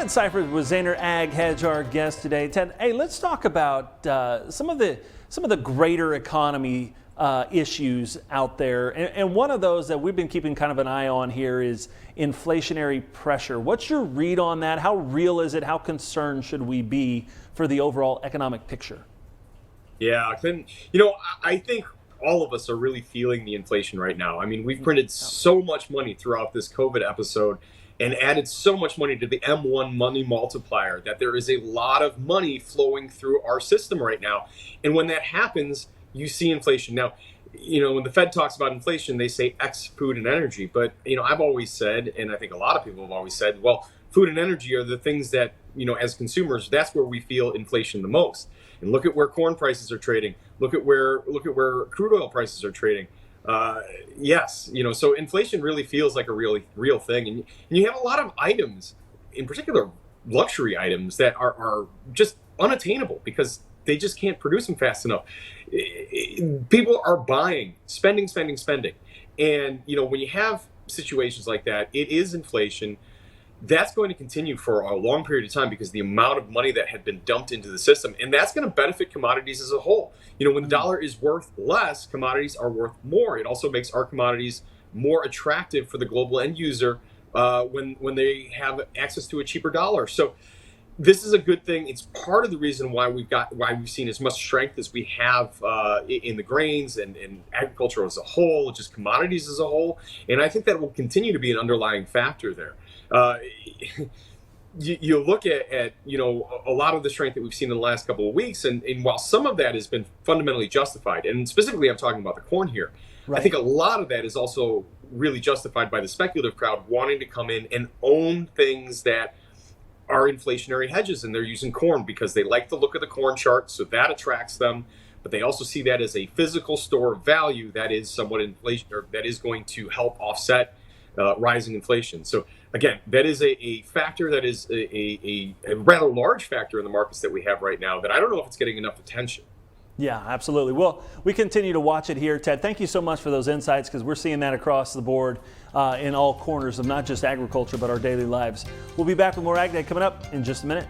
Ted Seifert with Zaner Ag Hedge, our guest today. Ted, hey, let's talk about some of the greater economy issues out there. And one of those that we've been keeping kind of an eye on here is inflationary pressure. What's your read on that? How real is it? How concerned should we be for the overall economic picture? Yeah, I think all of us are really feeling the inflation right now. I mean, we've printed so much money throughout this COVID episode and added so much money to the M1 money multiplier that there is a lot of money flowing through our system right now. And when that happens, you see inflation. Now, when the Fed talks about inflation, they say X food and energy. But, I've always said, and I think a lot of people have always said, well, food and energy are the things that, as consumers, that's where we feel inflation the most. And look at where corn prices are trading. Look at where crude oil prices are trading. Yes, so inflation really feels like a real thing. And you have a lot of items, in particular luxury items, that are just unattainable because they just can't produce them fast enough. People are buying, spending. And, when you have situations like that, it is inflation. That's going to continue for a long period of time because the amount of money that had been dumped into the system, and that's going to benefit commodities as a whole. When the dollar is worth less, commodities are worth more. It also makes our commodities more attractive for the global end user when they have access to a cheaper dollar. So this is a good thing. It's part of the reason why we've seen as much strength as we have in the grains and agriculture as a whole, just commodities as a whole. And I think that will continue to be an underlying factor there. You look at a lot of the strength that we've seen in the last couple of weeks, and while some of that has been fundamentally justified, and specifically I'm talking about the corn here, right. I think a lot of that is also really justified by the speculative crowd wanting to come in and own things that are inflationary hedges, and they're using corn because they like the look of the corn chart, so that attracts them. But they also see that as a physical store of value that is somewhat inflation, or that is going to help offset rising inflation. So again, that is a factor that is a rather large factor in the markets that we have right now that I don't know if it's getting enough attention. Yeah, absolutely. Well, we continue to watch it here. Ted, thank you so much for those insights because we're seeing that across the board in all corners of not just agriculture, but our daily lives. We'll be back with more Ag Day coming up in just a minute.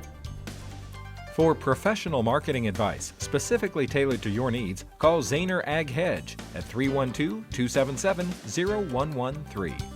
For professional marketing advice specifically tailored to your needs, call Zaner Ag Hedge at 312-277-0113.